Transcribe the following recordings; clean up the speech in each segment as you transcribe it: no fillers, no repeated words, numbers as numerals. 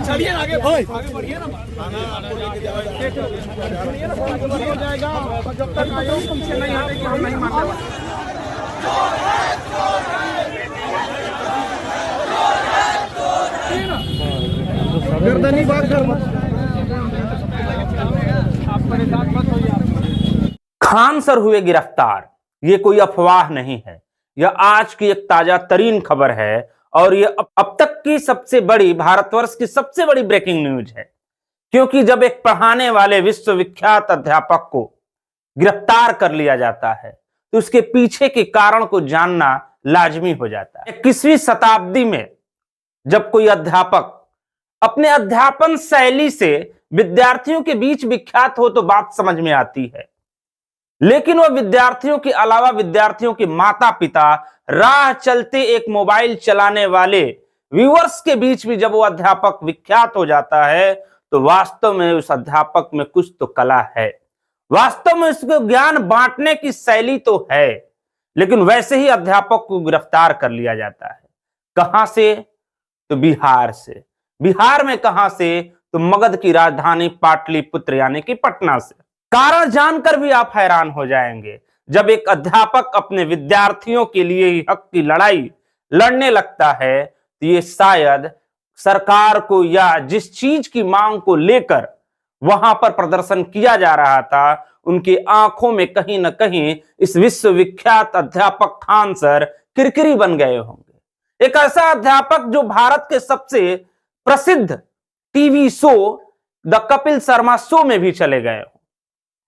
चलिए आगे आगे बढ़िए ना, हो जाएगा जब तक आयोग तुमसे नहीं आते कि हम नहीं मानने वाले। गर्दनी बात कर आप परेशान मत होइए। खान सर हुए गिरफ्तार, ये कोई अफवाह नहीं है, यह आज की एक ताजा तरीन खबर है और यह अब तक की सबसे बड़ी, भारतवर्ष की सबसे बड़ी ब्रेकिंग न्यूज है। क्योंकि जब एक पढ़ाने वाले विश्वविख्यात अध्यापक को गिरफ्तार कर लिया जाता है तो उसके पीछे के कारण को जानना लाजमी हो जाता है। 21वीं शताब्दी में जब कोई अध्यापक अपने अध्यापन शैली से विद्यार्थियों के बीच विख्यात हो तो बात समझ में आती है, लेकिन वह विद्यार्थियों के अलावा विद्यार्थियों के माता पिता, राह चलते एक मोबाइल चलाने वाले व्यूअर्स के बीच भी जब वो अध्यापक विख्यात हो जाता है तो वास्तव में उस अध्यापक में कुछ तो कला है, वास्तव में उसको ज्ञान बांटने की शैली तो है। लेकिन वैसे ही अध्यापक को गिरफ्तार कर लिया जाता है। कहां से? तो बिहार से। बिहार में कहां से? तो मगध की राजधानी पाटलिपुत्र यानी कि पटना से। कारण जानकर भी आप हैरान हो जाएंगे। जब एक अध्यापक अपने विद्यार्थियों के लिए ही हक की लड़ाई लड़ने लगता है तो ये शायद सरकार को या जिस चीज की मांग को लेकर वहां पर प्रदर्शन किया जा रहा था, उनकी आंखों में कहीं ना कहीं इस विश्वविख्यात अध्यापक खान सर किरकिरी बन गए होंगे। एक ऐसा अध्यापक जो भारत के सबसे प्रसिद्ध TV show the Kapil Sharma show में भी चले गए हो।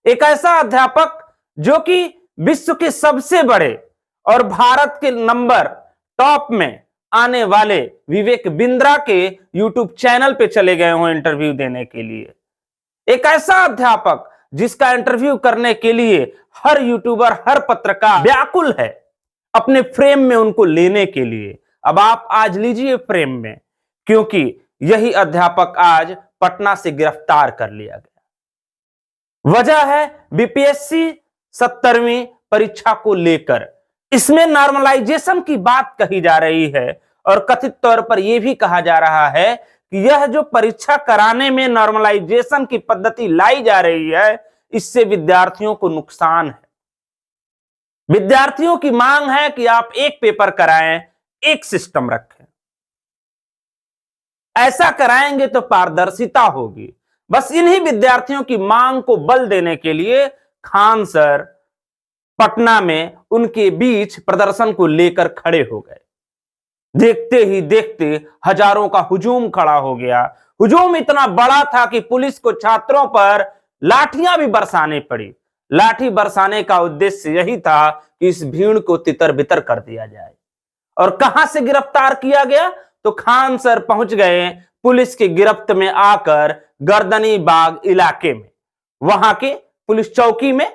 एक ऐसा अध्यापक जो कि विश्व के सबसे बड़े और भारत के नंबर टॉप में आने वाले विवेक बिंद्रा के यूट्यूब चैनल पे चले गए हो इंटरव्यू देने के लिए। एक ऐसा अध्यापक जिसका इंटरव्यू करने के लिए हर यूट्यूबर, हर पत्रकार व्याकुल है अपने फ्रेम में उनको लेने के लिए। अब आप आज लीजिए फ्रेम में, क्योंकि यही अध्यापक आज पटना से गिरफ्तार कर लिया गया। वजह है बीपीएससी 70वीं परीक्षा को लेकर। इसमें नॉर्मलाइजेशन की बात कही जा रही है और कथित तौर पर यह भी कहा जा रहा है कि यह जो परीक्षा कराने में नॉर्मलाइजेशन की पद्धति लाई जा रही है, इससे विद्यार्थियों को नुकसान है। विद्यार्थियों की मांग है कि आप एक पेपर कराएं, एक सिस्टम रखें। ऐसा कराएंगे तो पारदर्शिता होगी। बस इन्हीं विद्यार्थियों की मांग को बल देने के लिए खान सर पटना में उनके बीच प्रदर्शन को लेकर खड़े हो गए। देखते ही देखते हजारों का हुजूम खड़ा हो गया। हुजूम इतना बड़ा था कि पुलिस को छात्रों पर लाठियां भी बरसाने पड़ी। लाठी बरसाने का उद्देश्य यही था कि इस भीड़ को तितर बितर कर दिया जाए। और कहां से गिरफ्तार किया गया? तो खान सर पहुंच गए पुलिस की गिरफ्त में आकर गर्दनी बाग इलाके में, वहां के पुलिस चौकी में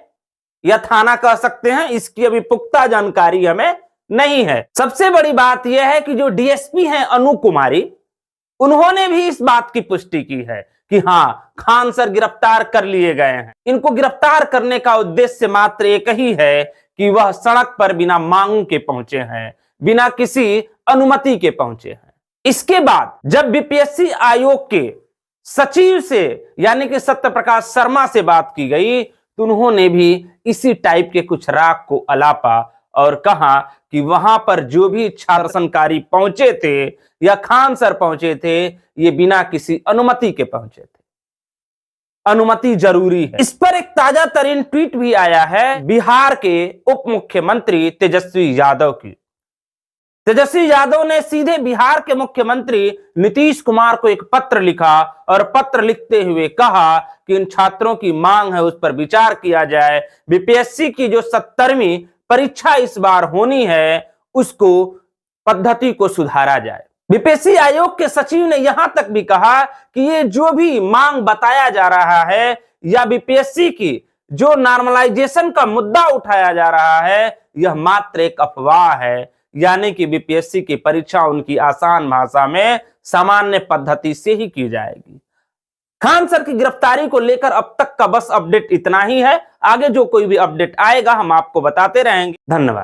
या थाना कह सकते हैं, इसकी अभी पुख्ता जानकारी हमें नहीं है। सबसे बड़ी बात यह है कि जो डीएसपी हैं अनु कुमारी, उन्होंने भी इस बात की पुष्टि की है कि हां, खान सर गिरफ्तार कर लिए गए हैं। इनको गिरफ्तार करने का उद्देश्य मात्र एक ही है कि वह सड़क पर बिना मांग के पहुंचे हैं, बिना किसी अनुमति के पहुंचे हैं। इसके बाद जब बीपीएससी आयोग के सचिव से यानी कि सत्यप्रकाश शर्मा से बात की गई तो उन्होंने भी इसी टाइप के कुछ राग को अलापा और कहा कि वहां पर जो भी छात्रसंकारी पहुंचे थे या खान सर पहुंचे थे, ये बिना किसी अनुमति के पहुंचे थे। अनुमति जरूरी है। इस पर एक ताजा तरीन ट्वीट भी आया है बिहार के उप मुख्यमंत्री तेजस्वी यादव की। तेजस्वी यादव ने सीधे बिहार के मुख्यमंत्री नीतीश कुमार को एक पत्र लिखा और पत्र लिखते हुए कहा कि इन छात्रों की मांग है, उस पर विचार किया जाए। बीपीएससी की जो 70वीं परीक्षा इस बार होनी है, उसको पद्धति को सुधारा जाए। बीपीएससी आयोग के सचिव ने यहां तक भी कहा कि ये जो भी मांग बताया जा रहा है या बीपीएससी की जो नॉर्मलाइजेशन का मुद्दा उठाया जा रहा है, यह मात्र एक अफवाह है। यानी कि बीपीएससी की परीक्षा उनकी आसान भाषा में सामान्य पद्धति से ही की जाएगी। खान सर की गिरफ्तारी को लेकर अब तक का बस अपडेट इतना ही है। आगे जो कोई भी अपडेट आएगा हम आपको बताते रहेंगे। धन्यवाद।